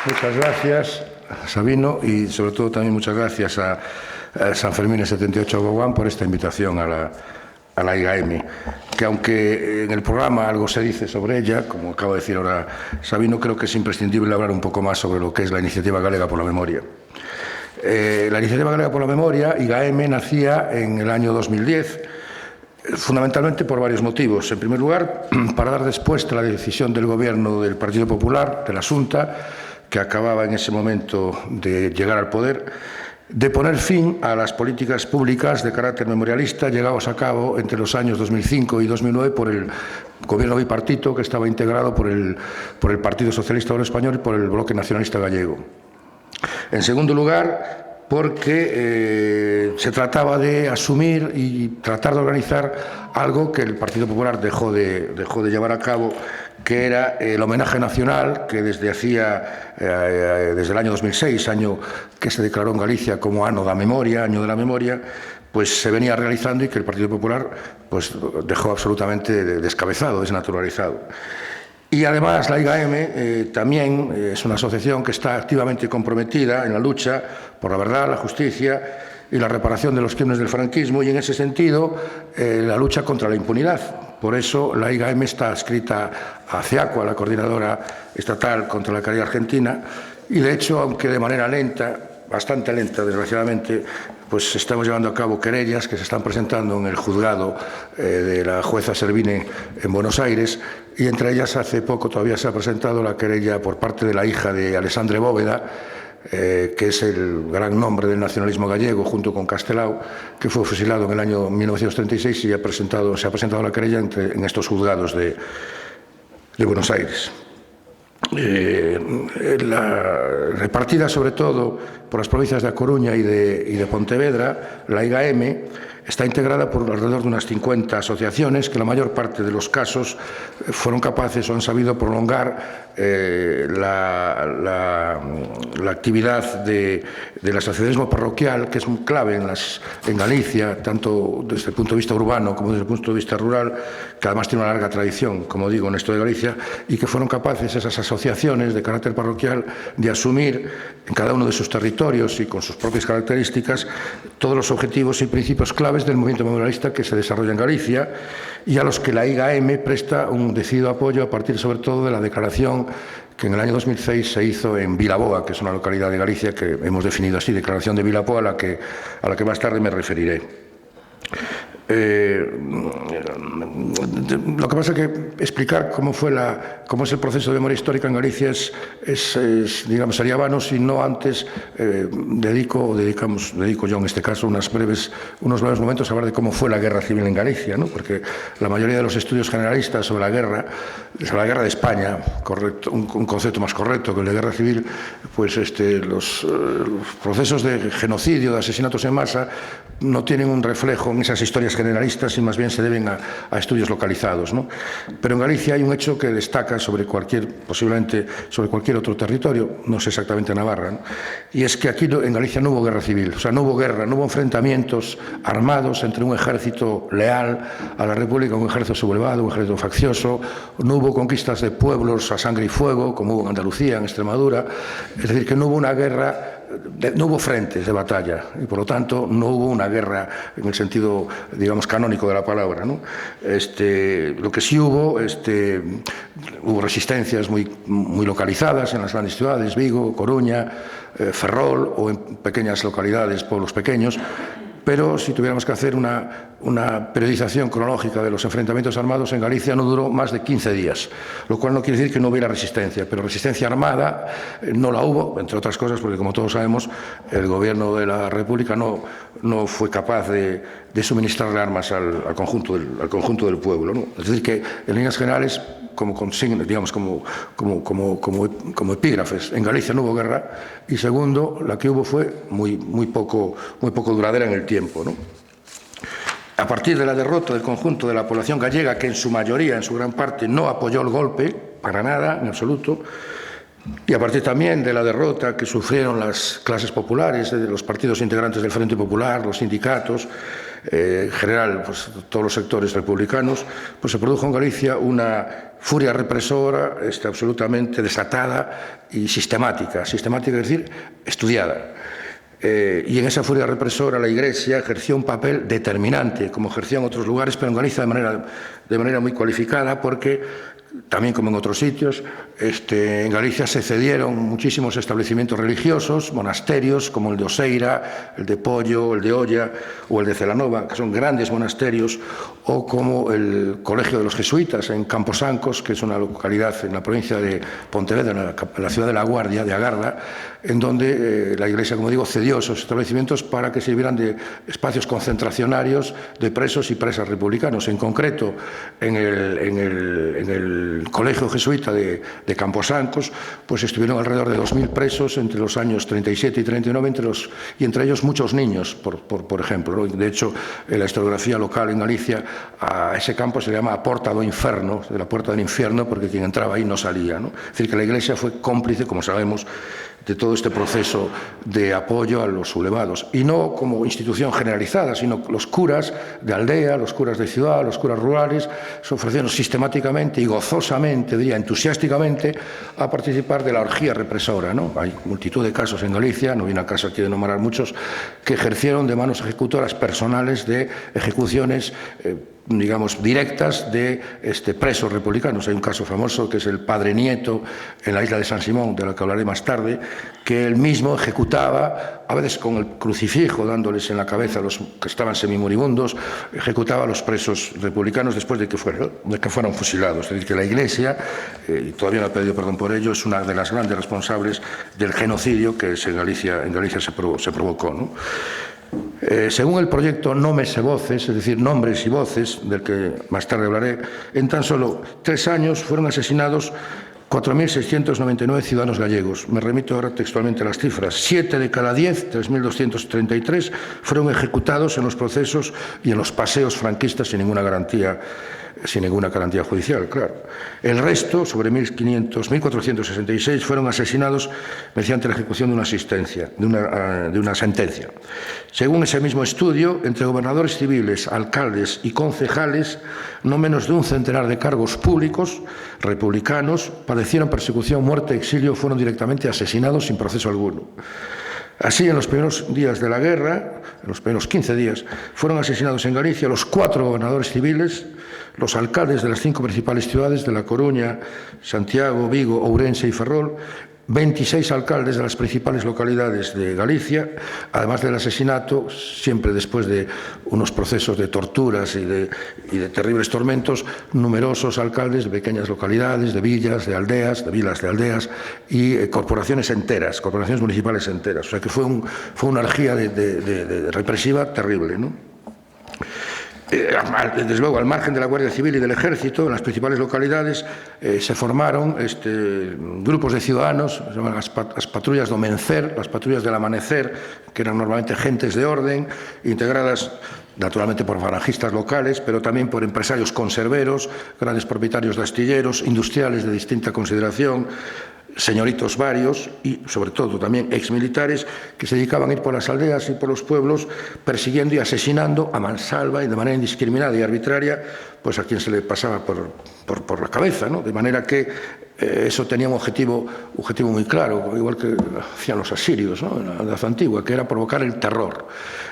Muchas gracias, Sabino, y sobre todo también muchas gracias a San Fermín 78 Boguán por esta invitación a la IGAM, que aunque en el programa algo se dice sobre ella, como acaba de decir ahora Sabino, creo que es imprescindible hablar un poco más sobre lo que es la Iniciativa Galega por la Memoria. La Iniciativa Galega por la Memoria, IGAM, nacía en el año 2010, fundamentalmente por varios motivos. En primer lugar, para dar respuesta a la decisión del Gobierno del Partido Popular, de la Xunta, que acababa en ese momento de llegar al poder, de poner fin a las políticas públicas de carácter memorialista llevados a cabo entre los años 2005 y 2009 por el Gobierno bipartito, que estaba integrado por el Partido Socialista Obrero Español y por el Bloque Nacionalista Gallego. En segundo lugar, porque se trataba de asumir y tratar de organizar algo que el Partido Popular dejó de llevar a cabo, que era el homenaje nacional que desde el año 2006, año que se declaró en Galicia como año de la memoria, pues se venía realizando y que el Partido Popular pues dejó absolutamente descabezado, desnaturalizado. Y además la IGAM también es una asociación que está activamente comprometida en la lucha por la verdad, la justicia y la reparación de los crímenes del franquismo, y en ese sentido la lucha contra la impunidad. Por eso la IGAM está adscrita a CEACUA, la Coordinadora Estatal contra la Caridad Argentina, y de hecho, aunque de manera lenta, bastante lenta desgraciadamente, pues estamos llevando a cabo querellas que se están presentando en el juzgado de la jueza Servine en Buenos Aires, y entre ellas hace poco todavía se ha presentado la querella por parte de la hija de Alessandre Bóveda, que es el gran nombre del nacionalismo gallego junto con Castelao, que fue fusilado en el año 1936 y se ha presentado la querella en estos juzgados de Buenos Aires. Repartida sobre todo por las provincias de A Coruña y de Pontevedra, la IGAM está integrada por alrededor de unas 50 asociaciones que la mayor parte de los casos fueron capaces o han sabido prolongar la actividad del asociacionismo parroquial, que es muy clave en Galicia, tanto desde el punto de vista urbano como desde el punto de vista rural, que además tiene una larga tradición, como digo, en esto de Galicia, y que fueron capaces esas asociaciones de carácter parroquial de asumir en cada uno de sus territorios y con sus propias características todos los objetivos y principios claves del movimiento memorialista que se desarrolla en Galicia, y a los que la IGAM presta un decidido apoyo a partir sobre todo de la declaración que en el año 2006 se hizo en Vilaboa, que es una localidad de Galicia que hemos definido así, Declaración de Vilaboa, a la que más tarde me referiré. Lo que pasa es que explicar cómo es el proceso de memoria histórica en Galicia digamos, sería vano si no antes dedico yo en este caso unos breves momentos a hablar de cómo fue la guerra civil en Galicia, ¿no? Porque la mayoría de los estudios generalistas sobre la guerra de España, correcto, un concepto más correcto que el de guerra civil, pues los procesos de genocidio, de asesinatos en masa, no tienen un reflejo en esas historias generalistas y más bien se deben a estudios localizados, ¿no? Pero en Galicia hay un hecho que destaca posiblemente sobre cualquier otro territorio, no sé exactamente Navarra, ¿no? Y es que aquí en Galicia no hubo guerra civil, o sea, no hubo guerra, no hubo enfrentamientos armados entre un ejército leal a la República, un ejército sublevado, un ejército faccioso, no hubo conquistas de pueblos a sangre y fuego, como hubo en Andalucía, en Extremadura, es decir, que no hubo una guerra. No hubo frentes de batalla y, por lo tanto, no hubo una guerra en el sentido, digamos, canónico de la palabra, ¿no? Lo que sí hubo resistencias muy localizadas en las grandes ciudades, Vigo, Coruña, Ferrol, o en pequeñas localidades, pueblos pequeños. Pero si tuviéramos que hacer una periodización cronológica de los enfrentamientos armados en Galicia, no duró más de 15 días, lo cual no quiere decir que no hubiera resistencia, pero resistencia armada no la hubo, entre otras cosas porque, como todos sabemos, el Gobierno de la República no fue capaz de suministrarle armas al conjunto del pueblo, ¿no? Es decir, que en líneas generales, como consigna, digamos, como epígrafes, en Galicia no hubo guerra, y segundo, la que hubo fue muy poco duradera en el tiempo, ¿no? A partir de la derrota del conjunto de la población gallega, que en su mayoría, en su gran parte, no apoyó el golpe, para nada, en absoluto, y a partir también de la derrota que sufrieron las clases populares, de los partidos integrantes del Frente Popular, los sindicatos, en general, pues, todos los sectores republicanos, pues se produjo en Galicia una furia represora absolutamente desatada y sistemática, es decir, estudiada. Y en esa furia represora la Iglesia ejerció un papel determinante, como ejerció en otros lugares, pero en Galicia de manera muy cualificada, porque también como en otros sitios, en Galicia se cedieron muchísimos establecimientos religiosos, monasterios como el de Oseira, el de Pollo, el de Olla o el de Celanova, que son grandes monasterios, o como el Colegio de los Jesuitas en Camposancos, que es una localidad en la provincia de Pontevedra, en la ciudad de La Guardia, de Agarda, en donde la Iglesia, como digo, cedió esos establecimientos para que sirvieran de espacios concentracionarios de presos y presas republicanos. En concreto, en el Colegio Jesuita de Camposancos, pues estuvieron alrededor de 2.000 presos entre los años 37 y 39, y entre ellos muchos niños, por ejemplo, ¿no? De hecho, en la historiografía local en Galicia, a ese campo se le llama a Porta do Inferno, de la Puerta del Infierno, porque quien entraba ahí no salía, ¿no? Es decir, que la Iglesia fue cómplice, como sabemos, de todo este proceso de apoyo a los sublevados, y no como institución generalizada, sino los curas de aldea, los curas de ciudad, los curas rurales, se ofrecieron sistemáticamente y gozosamente, diría entusiásticamente, a participar de la orgía represora, ¿no? Hay multitud de casos en Galicia, no viene al caso aquí de enumerar muchos, que ejercieron de manos ejecutoras personales de ejecuciones digamos, directas de presos republicanos. Hay un caso famoso que es el Padre Nieto en la isla de San Simón, de la que hablaré más tarde, que él mismo ejecutaba, a veces con el crucifijo dándoles en la cabeza a los que estaban semimoribundos, ejecutaba a los presos republicanos después de que fueron fusilados. Es decir, que la Iglesia, y todavía no ha pedido perdón por ello, es una de las grandes responsables del genocidio que en Galicia se provocó, ¿no? Según el proyecto Nomes e Voces, es decir, nombres y voces, del que más tarde hablaré, en tan solo 3 años fueron asesinados 4.699 ciudadanos gallegos. Me remito ahora textualmente a las cifras. 7 de cada 10, 3.233, fueron ejecutados en los procesos y en los paseos franquistas sin ninguna garantía judicial, claro. El resto, sobre 1.466, fueron asesinados mediante la ejecución de una sentencia. Según ese mismo estudio, entre gobernadores civiles, alcaldes y concejales, no menos de un centenar de cargos públicos republicanos padecieron persecución, muerte, exilio, fueron directamente asesinados sin proceso alguno. Así, en los primeros días de la guerra, en los primeros 15 días, fueron asesinados en Galicia los 4 gobernadores civiles, los alcaldes de las 5 principales ciudades de La Coruña, Santiago, Vigo, Ourense y Ferrol, 26 alcaldes de las principales localidades de Galicia, además del asesinato, siempre después de unos procesos de torturas y de terribles tormentos, numerosos alcaldes de pequeñas localidades, de villas, de aldeas, de vilas de aldeas y corporaciones enteras, corporaciones municipales enteras. O sea que fue una orgía represiva terrible, ¿no? Desde luego, al margen de la Guardia Civil y del Ejército, en las principales localidades se formaron grupos de ciudadanos, se llaman las patrullas do Mencer, las patrullas del amanecer, que eran normalmente gentes de orden, integradas naturalmente por falangistas locales, pero también por empresarios conserveros, grandes propietarios de astilleros, industriales de distinta consideración, señoritos varios y, sobre todo, también exmilitares que se dedicaban a ir por las aldeas y por los pueblos persiguiendo y asesinando a mansalva y de manera indiscriminada y arbitraria pues a quien se le pasaba por la cabeza, ¿no? De manera que eso tenía un objetivo muy claro, igual que hacían los asirios, ¿no? En la edad antigua, que era provocar el terror.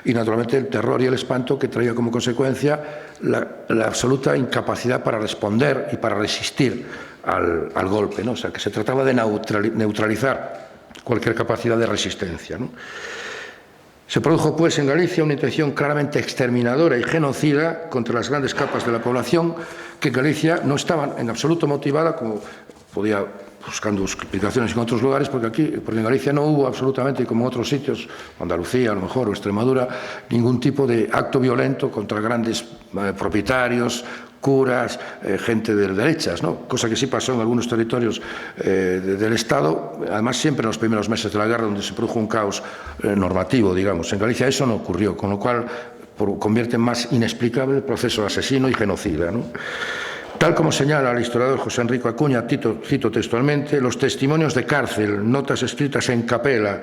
Y, naturalmente, el terror y el espanto que traía como consecuencia la absoluta incapacidad para responder y para resistir al golpe, ¿no? O sea, que se trataba de neutralizar cualquier capacidad de resistencia, ¿no? Se produjo, pues, en Galicia una intención claramente exterminadora y genocida contra las grandes capas de la población que en Galicia no estaban en absoluto motivada, como podía buscando explicaciones en otros lugares, porque en Galicia no hubo absolutamente, como en otros sitios, Andalucía a lo mejor o Extremadura, ningún tipo de acto violento contra grandes propietarios, curas, gente de derechas, ¿no? Cosa que sí pasó en algunos territorios del Estado, además siempre en los primeros meses de la guerra, donde se produjo un caos normativo, digamos. En Galicia eso no ocurrió, con lo cual convierte en más inexplicable el proceso asesino y genocida, ¿no? Tal como señala el historiador José Enrico Acuña, cito textualmente, los testimonios de cárcel, notas escritas en capela,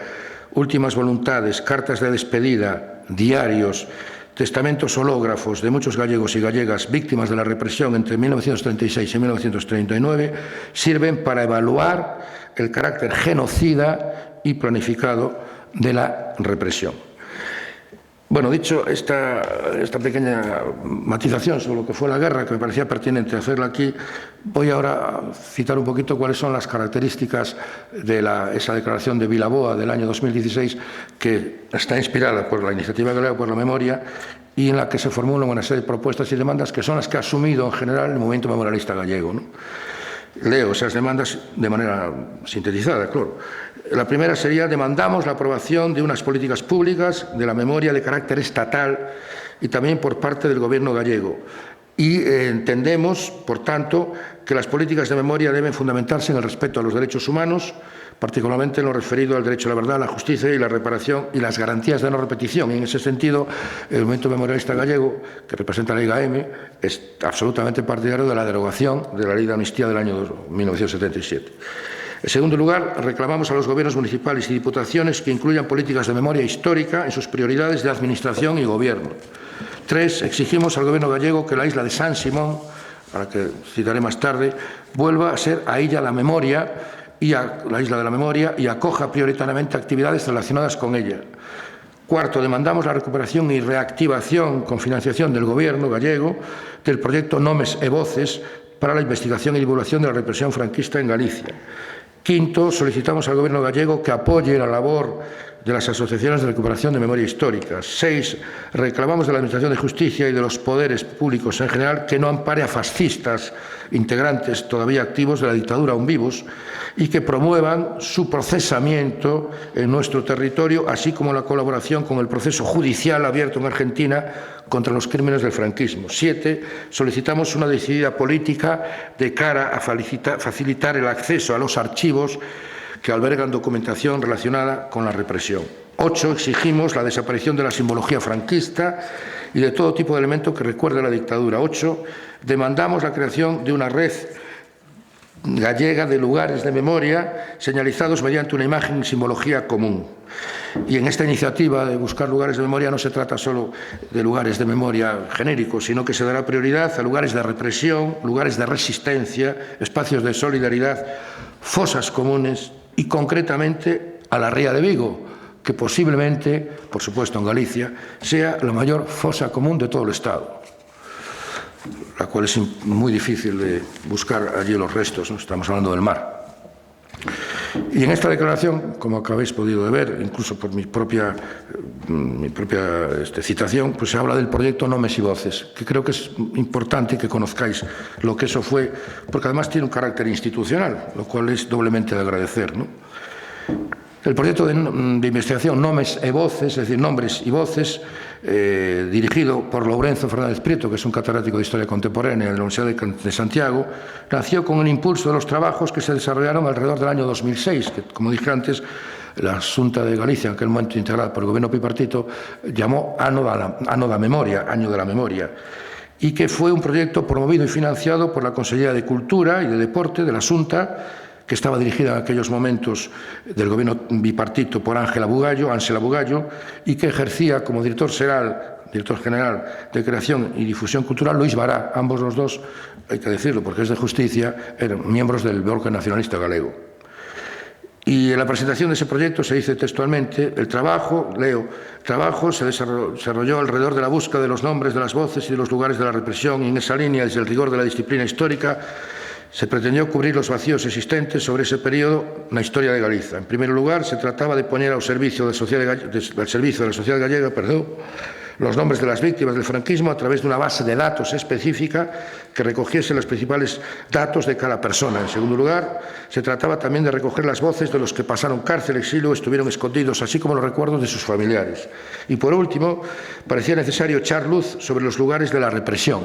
últimas voluntades, cartas de despedida, diarios, testamentos hológrafos de muchos gallegos y gallegas víctimas de la represión entre 1936 y 1939 sirven para evaluar el carácter genocida y planificado de la represión. Bueno, dicho esta pequeña matización sobre lo que fue la guerra, que me parecía pertinente hacerla aquí, voy ahora a citar un poquito cuáles son las características de esa declaración de Vilaboa del año 2016, que está inspirada por la Iniciativa Galega por la Memoria y en la que se formulan una serie de propuestas y demandas que son las que ha asumido en general el movimiento memorialista gallego, ¿no? Leo esas demandas de manera sintetizada, claro. La primera sería: demandamos la aprobación de unas políticas públicas de la memoria de carácter estatal y también por parte del Gobierno gallego. Y entendemos, por tanto, que las políticas de memoria deben fundamentarse en el respeto a los derechos humanos, particularmente en lo referido al derecho a la verdad, la justicia y la reparación y las garantías de no repetición. Y en ese sentido, el movimiento memorialista gallego, que representa la IGAM, es absolutamente partidario de la derogación de la Ley de Amnistía del año 1977. En segundo lugar, reclamamos a los gobiernos municipales y diputaciones que incluyan políticas de memoria histórica en sus prioridades de administración y gobierno. 3. Exigimos al Gobierno gallego que la isla de San Simón, a la que citaré más tarde, vuelva a ser a ella la memoria y a la isla de la memoria y acoja prioritariamente actividades relacionadas con ella. 4. Demandamos la recuperación y reactivación con financiación del Gobierno gallego del proyecto Nomes e Voces para la investigación y divulgación de la represión franquista en Galicia. 5. Solicitamos al Gobierno gallego que apoye la labor de las asociaciones de recuperación de memoria histórica. 6. Reclamamos de la Administración de Justicia y de los poderes públicos en general que no ampare a fascistas integrantes todavía activos de la dictadura aún vivos y que promuevan su procesamiento en nuestro territorio, así como la colaboración con el proceso judicial abierto en Argentina contra los crímenes del franquismo. 7. Solicitamos una decidida política de cara a facilitar el acceso a los archivos que albergan documentación relacionada con la represión. 8. Exigimos la desaparición de la simbología franquista y de todo tipo de elemento que recuerde la dictadura. 8. Demandamos la creación de una red gallega de lugares de memoria señalizados mediante una imagen y simbología común. Y en esta iniciativa de buscar lugares de memoria no se trata solo de lugares de memoria genéricos, sino que se dará prioridad a lugares de represión, lugares de resistencia, espacios de solidaridad, fosas comunes y concretamente a la Ría de Vigo, que posiblemente, por supuesto en Galicia, sea la mayor fosa común de todo el Estado, la cual es muy difícil de buscar allí los restos, ¿no? Estamos hablando del mar. Y en esta declaración, como habéis podido ver, incluso por mi propia citación, pues se habla del proyecto Nomes y Voces, que creo que es importante que conozcáis lo que eso fue, porque además tiene un carácter institucional, lo cual es doblemente de agradecer, ¿no? El proyecto de investigación Nomes e Voces, es decir, nombres y voces, dirigido por Lourenzo Fernández Prieto, que es un catedrático de Historia Contemporánea de la Universidad de Santiago, nació con el impulso de los trabajos que se desarrollaron alrededor del año 2006, que, como dije antes, la Xunta de Galicia, en aquel momento integrada por el gobierno bipartito, llamó Ano da Memoria, Año de la Memoria, y que fue un proyecto promovido y financiado por la Consellería de Cultura y de Deporte de la Xunta, que estaba dirigida en aquellos momentos del gobierno bipartito por Ángela Bugallo, y que ejercía como director general de Creación y Difusión Cultural Luis Bará. Ambos los dos, hay que decirlo porque es de justicia, eran miembros del Bloque Nacionalista Galego. Y en la presentación de ese proyecto se dice textualmente: el trabajo se desarrolló alrededor de la búsqueda de los nombres, de las voces y de los lugares de la represión, y en esa línea, desde el rigor de la disciplina histórica, se pretendió cubrir los vacíos existentes sobre ese periodo en la historia de Galicia. En primer lugar, se trataba de poner al servicio del servicio de la sociedad gallega los nombres de las víctimas del franquismo a través de una base de datos específica que recogiese los principales datos de cada persona. En segundo lugar, se trataba también de recoger las voces de los que pasaron cárcel, exilio o estuvieron escondidos, así como los recuerdos de sus familiares. Y por último, parecía necesario echar luz sobre los lugares de la represión: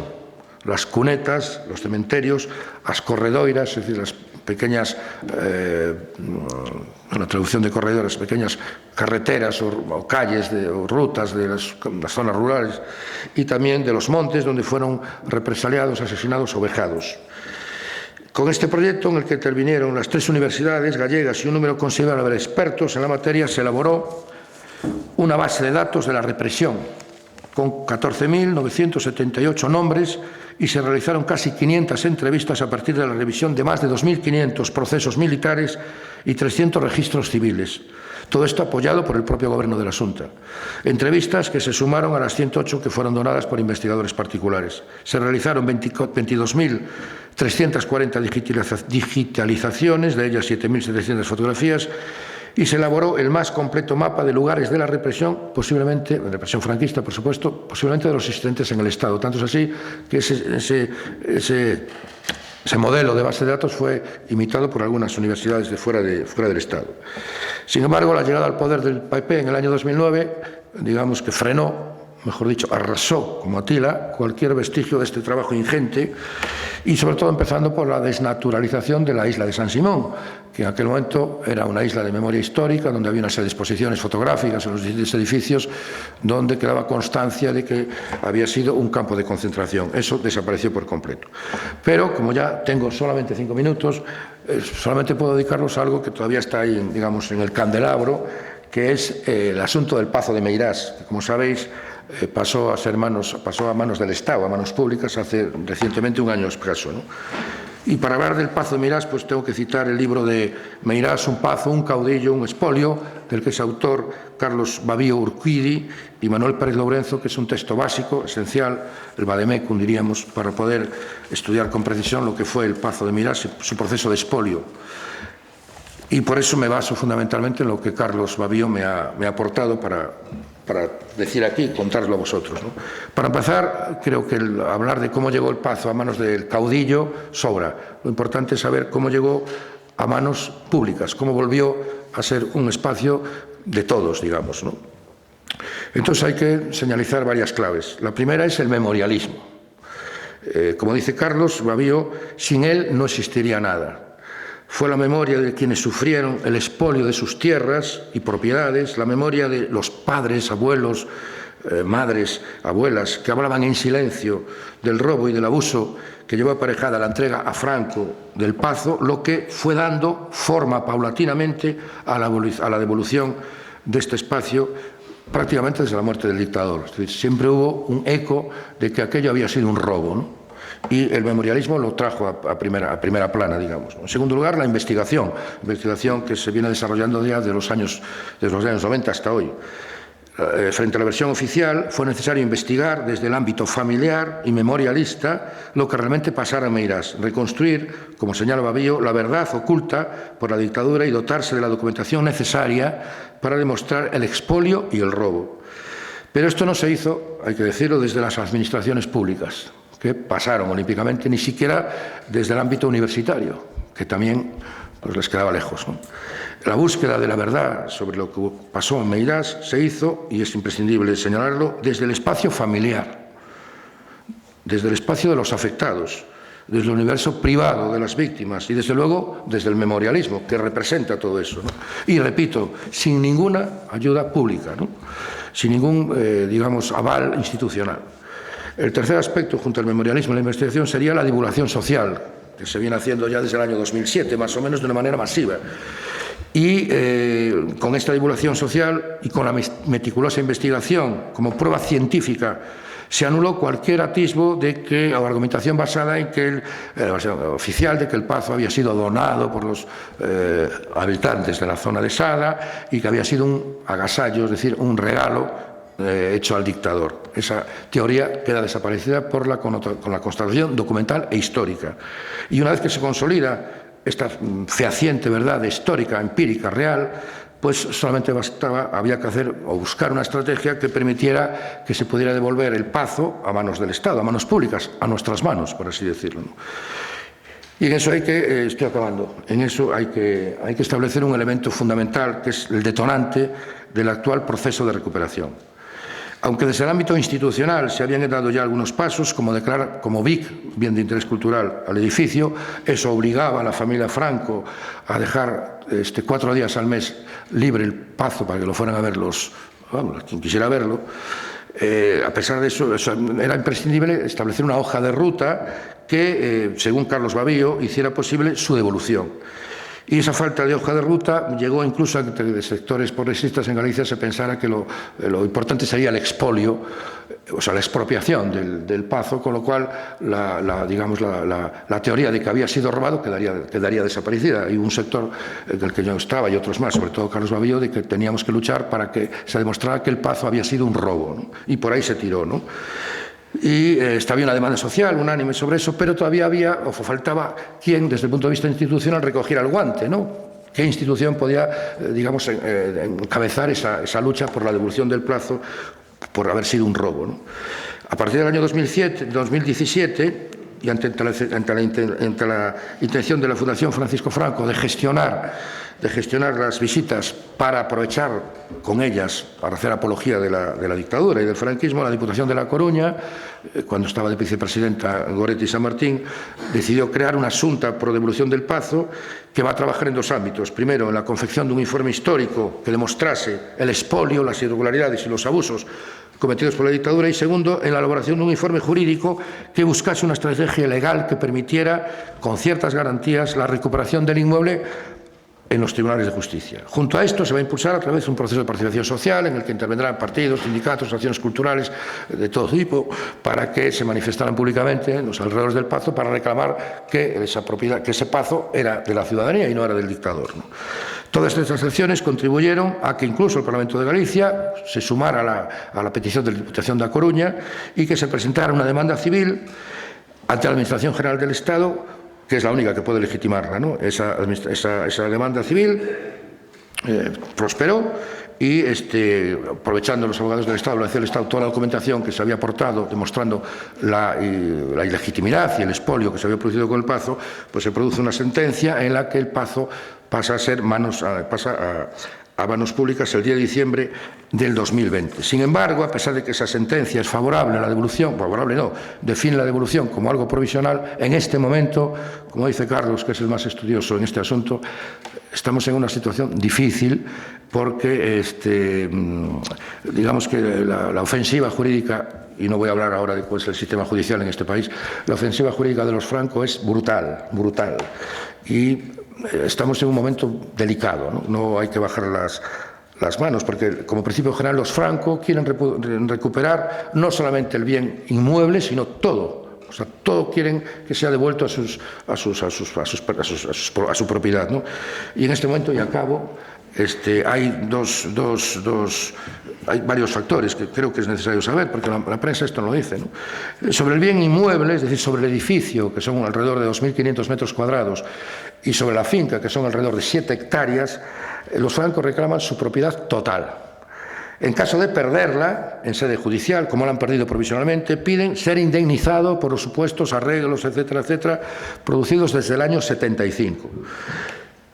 las cunetas, los cementerios, las corredoiras, es decir, las pequeñas, una traducción de corredores, pequeñas carreteras o calles o rutas de las zonas rurales, y también de los montes donde fueron represaliados, asesinados o vejados. Con este proyecto, en el que intervinieron las 3 universidades gallegas y un número considerable de expertos en la materia, se elaboró una base de datos de la represión, con 14.978 nombres y se realizaron casi 500 entrevistas a partir de la revisión de más de 2.500 procesos militares y 300 registros civiles. Todo esto apoyado por el propio Gobierno de la Xunta. Entrevistas que se sumaron a las 108 que fueron donadas por investigadores particulares. Se realizaron 22.340 digitalizaciones, de ellas 7.700 fotografías, y se elaboró el más completo mapa de lugares de la represión, posiblemente, la represión franquista, por supuesto, posiblemente de los existentes en el Estado. Tanto es así que ese modelo de base de datos fue imitado por algunas universidades de fuera del Estado. Sin embargo, la llegada al poder del PP en el año 2009, digamos que frenó, mejor dicho, arrasó como Atila cualquier vestigio de este trabajo ingente y sobre todo empezando por la desnaturalización de la isla de San Simón, que en aquel momento era una isla de memoria histórica donde había una serie de exposiciones fotográficas en los distintos edificios donde quedaba constancia de que había sido un campo de concentración. Eso desapareció por completo. Pero como ya tengo solamente 5 minutos, solamente puedo dedicarlos a algo que todavía está ahí, digamos, en el candelabro, que es el asunto del Pazo de Meirás, que, como sabéis, pasó a manos del Estado, a manos públicas, hace recientemente un año escaso, ¿no? Y para hablar del Pazo de Meirás, pues tengo que citar el libro de Meirás, un pazo, un caudillo, un expolio, del que es autor Carlos Babío Urquidi y Manuel Pérez Lourenzo, que es un texto básico, esencial, el vademecum, diríamos, para poder estudiar con precisión lo que fue el Pazo de Meirás, su proceso de expolio. Y por eso me baso fundamentalmente en lo que Carlos Babío me ha aportado para decir aquí, contarlo a vosotros, ¿no? Para empezar, creo que hablar de cómo llegó el Pazo a manos del caudillo sobra. Lo importante es saber cómo llegó a manos públicas, cómo volvió a ser un espacio de todos, digamos, ¿no? Entonces hay que señalizar varias claves. La primera es el memorialismo. Como dice Carlos Babío, sin él no existiría nada. Fue la memoria de quienes sufrieron el expolio de sus tierras y propiedades, la memoria de los padres, abuelos, madres, abuelas, que hablaban en silencio del robo y del abuso que llevó aparejada la entrega a Franco del Pazo, lo que fue dando forma paulatinamente a la devolución de este espacio prácticamente desde la muerte del dictador. Es decir, siempre hubo un eco de que aquello había sido un robo, ¿no? Y el memorialismo lo trajo a primera plana, digamos. En segundo lugar, la investigación que se viene desarrollando ya desde los años 90 hasta hoy. Frente a la versión oficial, fue necesario investigar desde el ámbito familiar y memorialista lo que realmente pasara en Meirás, reconstruir, como señala Babío, la verdad oculta por la dictadura y dotarse de la documentación necesaria para demostrar el expolio y el robo. Pero esto no se hizo, hay que decirlo, desde las administraciones públicas, que pasaron olímpicamente, ni siquiera desde el ámbito universitario, que también pues, les quedaba lejos, ¿no? La búsqueda de la verdad sobre lo que pasó en Meirás se hizo, y es imprescindible señalarlo, desde el espacio familiar, desde el espacio de los afectados, desde el universo privado de las víctimas y, desde luego, desde el memorialismo, que representa todo eso, ¿no? Y, repito, sin ninguna ayuda pública, ¿no? Sin ningún, digamos, aval institucional. El tercer aspecto, junto al memorialismo y la investigación, sería la divulgación social, que se viene haciendo ya desde el año 2007, más o menos de una manera masiva. Y con esta divulgación social y con la meticulosa investigación como prueba científica, se anuló cualquier atisbo de que, o argumentación basada en que oficial de que el Pazo había sido donado por los habitantes de la zona de Sada y que había sido un agasallo, es decir, un regalo hecho al dictador. Esa teoría queda desaparecida con la constatación documental e histórica. Y una vez que se consolida esta fehaciente verdad histórica, empírica, real, pues solamente había que hacer o buscar una estrategia que permitiera que se pudiera devolver el Pazo a manos del Estado, a manos públicas, a nuestras manos, por así decirlo, ¿no? Y en eso estoy acabando, en eso hay que establecer un elemento fundamental que es el detonante del actual proceso de recuperación. Aunque desde el ámbito institucional se habían dado ya algunos pasos, como declarar como BIC, bien de interés cultural, al edificio, eso obligaba a la familia Franco a dejar 4 días al mes libre el Pazo para que lo fueran a ver quien quisiera verlo. A pesar de eso, era imprescindible establecer una hoja de ruta que, según Carlos Babío, hiciera posible su devolución. Y esa falta de hoja de ruta llegó incluso a que de sectores progresistas en Galicia se pensara que lo importante sería el expolio, o sea, la expropiación del Pazo, con lo cual la teoría de que había sido robado quedaría desaparecida. Y un sector del que yo estaba y otros más, sobre todo Carlos Babillo, de que teníamos que luchar para que se demostrara que el Pazo había sido un robo, ¿no? Y por ahí se tiró, ¿no? Y había una demanda social unánime sobre eso, pero todavía había o faltaba quien, desde el punto de vista institucional, recogiera el guante, ¿no? ¿Qué institución podía, digamos, encabezar esa lucha por la devolución del plazo por haber sido un robo, ¿no? A partir del año 2017, y ante la intención de la Fundación Francisco Franco de gestionar las visitas para aprovechar con ellas para hacer apología de la dictadura y del franquismo, la Diputación de La Coruña, cuando estaba de vicepresidenta Goretti San Martín, decidió crear una Xunta pro devolución del Pazo que va a trabajar en dos ámbitos. Primero, en la confección de un informe histórico que demostrase el expolio, las irregularidades y los abusos cometidos por la dictadura, y segundo, en la elaboración de un informe jurídico que buscase una estrategia legal que permitiera, con ciertas garantías, la recuperación del inmueble en los tribunales de justicia. Junto a esto se va a impulsar a través de un proceso de participación social en el que intervendrán partidos, sindicatos, asociaciones culturales de todo tipo, para que se manifestaran públicamente en los alrededores del Pazo para reclamar que ese Pazo era de la ciudadanía y no era del dictador, ¿no? Todas estas acciones contribuyeron a que incluso el Parlamento de Galicia se sumara a la petición de la Diputación de A Coruña y que se presentara una demanda civil ante la Administración General del Estado, que es la única que puede legitimarla, ¿no? Esa demanda civil prosperó y, aprovechando los abogados del Estado, lo decía el Estado, toda la documentación que se había aportado, demostrando la ilegitimidad y el expolio que se había producido con el Pazo, pues se produce una sentencia en la que el Pazo pasa a manos públicas el 10 de diciembre del 2020. Sin embargo, a pesar de que esa sentencia es favorable a la devolución, favorable no, define la devolución como algo provisional, en este momento, como dice Carlos, que es el más estudioso en este asunto, estamos en una situación difícil porque, digamos que la ofensiva jurídica, y no voy a hablar ahora de cuál es el sistema judicial en este país, la ofensiva jurídica de los Franco es brutal, brutal. Y estamos en un momento delicado, ¿no? No hay que bajar las manos, porque como principio general los Franco quieren recuperar no solamente el bien inmueble, sino todo. O sea, todo quieren que sea devuelto a su propiedad, ¿no? Y en este momento, y acabo, hay hay varios factores que creo que es necesario saber, porque la prensa esto no lo dice, ¿no? Sobre el bien inmueble, es decir, sobre el edificio, que son alrededor de 2.500 metros cuadrados, y sobre la finca, que son alrededor de 7 hectáreas, los Franco reclaman su propiedad total. En caso de perderla, en sede judicial, como la han perdido provisionalmente, piden ser indemnizado por los supuestos arreglos, etcétera, etcétera, producidos desde el año 75.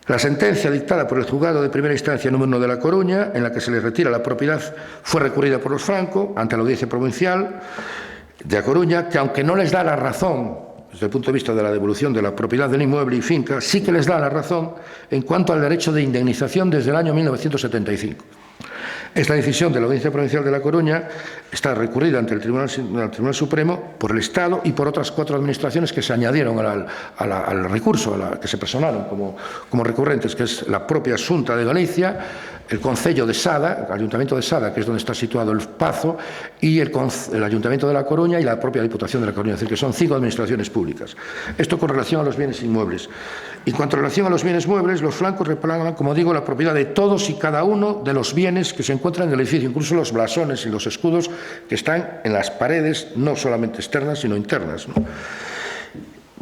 La sentencia dictada por el juzgado de primera instancia número 1 de La Coruña, en la que se les retira la propiedad, fue recurrida por los Franco ante la Audiencia Provincial de A Coruña, que aunque no les da la razón desde el punto de vista de la devolución de la propiedad del inmueble y finca, sí que les da la razón en cuanto al derecho de indemnización desde el año 1975. Esta decisión de la Audiencia Provincial de La Coruña está recurrida ante el Tribunal Supremo por el Estado y por otras 4 administraciones que se añadieron al recurso, que se personaron como recurrentes, que es la propia Xunta de Galicia, el Concello de Sada, el Ayuntamiento de Sada, que es donde está situado el Pazo, y el Ayuntamiento de La Coruña y la propia Diputación de La Coruña, es decir, que son 5 administraciones públicas. Esto con relación a los bienes inmuebles. En cuanto a relación a los bienes muebles, los Francos reclaman, como digo, la propiedad de todos y cada uno de los bienes que se encuentran en el edificio, incluso los blasones y los escudos que están en las paredes, no solamente externas, sino internas, ¿no?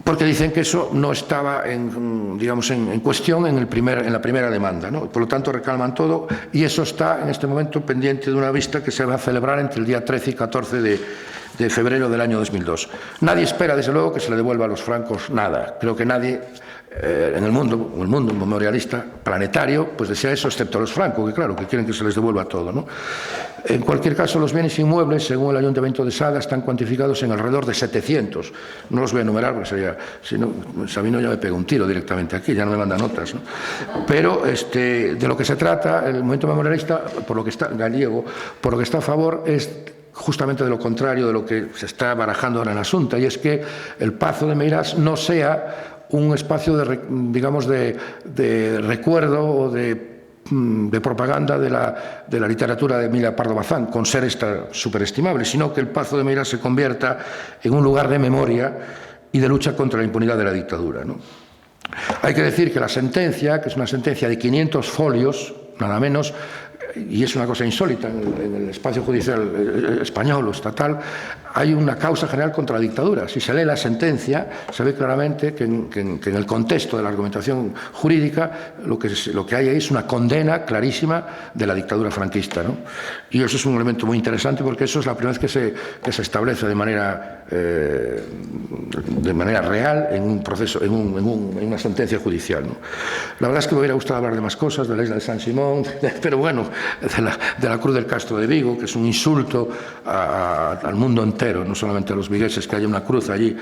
Porque dicen que eso no estaba en cuestión en la primera demanda, ¿no? Por lo tanto, reclaman todo, y eso está en este momento pendiente de una vista que se va a celebrar entre el día 13 y 14 de febrero del año 2002. Nadie espera, desde luego, que se le devuelva a los francos nada. Creo que nadie en el mundo memorialista planetario pues desea eso, excepto los Franco, que claro, que quieren que se les devuelva todo, ¿no? En cualquier caso, los bienes inmuebles, según el Ayuntamiento de Sada, están cuantificados en alrededor de 700. No los voy a enumerar porque sería, si no, Sabino ya me pega un tiro directamente aquí, ya no me manda notas, ¿no? Pero de lo que se trata, el movimiento memorialista, por lo que está gallego, por lo que está a favor es justamente de lo contrario de lo que se está barajando ahora en la Xunta, y es que el Pazo de Meirás no sea un espacio digamos, de recuerdo o de propaganda de la literatura de Emilia Pardo Bazán, con ser esta superestimable, sino que el Pazo de Meirás se convierta en un lugar de memoria y de lucha contra la impunidad de la dictadura, ¿no? Hay que decir que la sentencia, que es una sentencia de 500 folios, nada menos, y es una cosa insólita en el espacio judicial español o estatal, hay una causa general contra la dictadura. Si se lee la sentencia, se ve claramente que en el contexto de la argumentación jurídica lo que hay ahí es una condena clarísima de la dictadura franquista, ¿no? Y eso es un elemento muy interesante porque eso es la primera vez que se establece de manera real en un proceso, en una sentencia judicial, ¿no? La verdad es que me hubiera gustado hablar de más cosas, de la isla de San Simón, pero bueno, de la Cruz del Castro de Vigo, que es un insulto al mundo entero, no solamente a los vigueses, que haya una cruz allí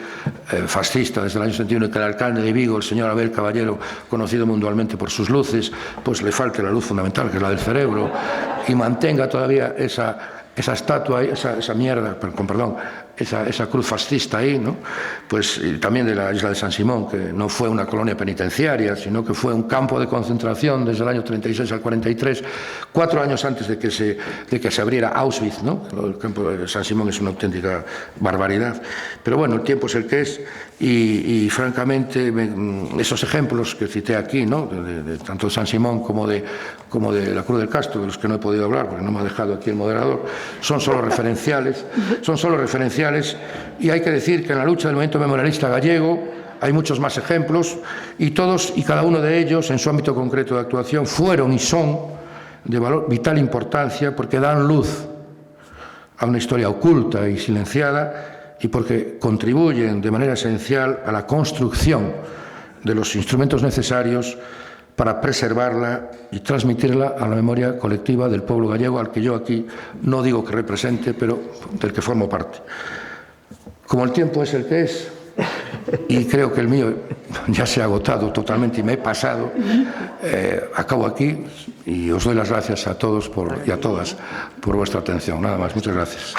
fascista desde el año 61 y que el alcalde de Vigo, el señor Abel Caballero, conocido mundialmente por sus luces, pues le falte la luz fundamental, que es la del cerebro, y mantenga todavía esa estatua, esa mierda, con perdón, esa cruz fascista ahí, ¿no? Pues también de la isla de San Simón, que no fue una colonia penitenciaria, sino que fue un campo de concentración desde el año 36 al 43, 4 años antes de que se abriera Auschwitz, ¿no? El campo de San Simón es una auténtica barbaridad. Pero bueno, el tiempo es el que es y francamente esos ejemplos que cité aquí, ¿no? De tanto de San Simón como de la Cruz del Castro, de los que no he podido hablar porque no me ha dejado aquí el moderador, son solo referenciales, y hay que decir que en la lucha del movimiento memorialista gallego hay muchos más ejemplos y todos y cada uno de ellos en su ámbito concreto de actuación fueron y son de vital importancia porque dan luz a una historia oculta y silenciada y porque contribuyen de manera esencial a la construcción de los instrumentos necesarios para preservarla y transmitirla a la memoria colectiva del pueblo gallego, al que yo aquí no digo que represente, pero del que formo parte. Como el tiempo es el que es, y creo que el mío ya se ha agotado totalmente y me he pasado, acabo aquí y os doy las gracias a todos y a todas por vuestra atención. Nada más, muchas gracias.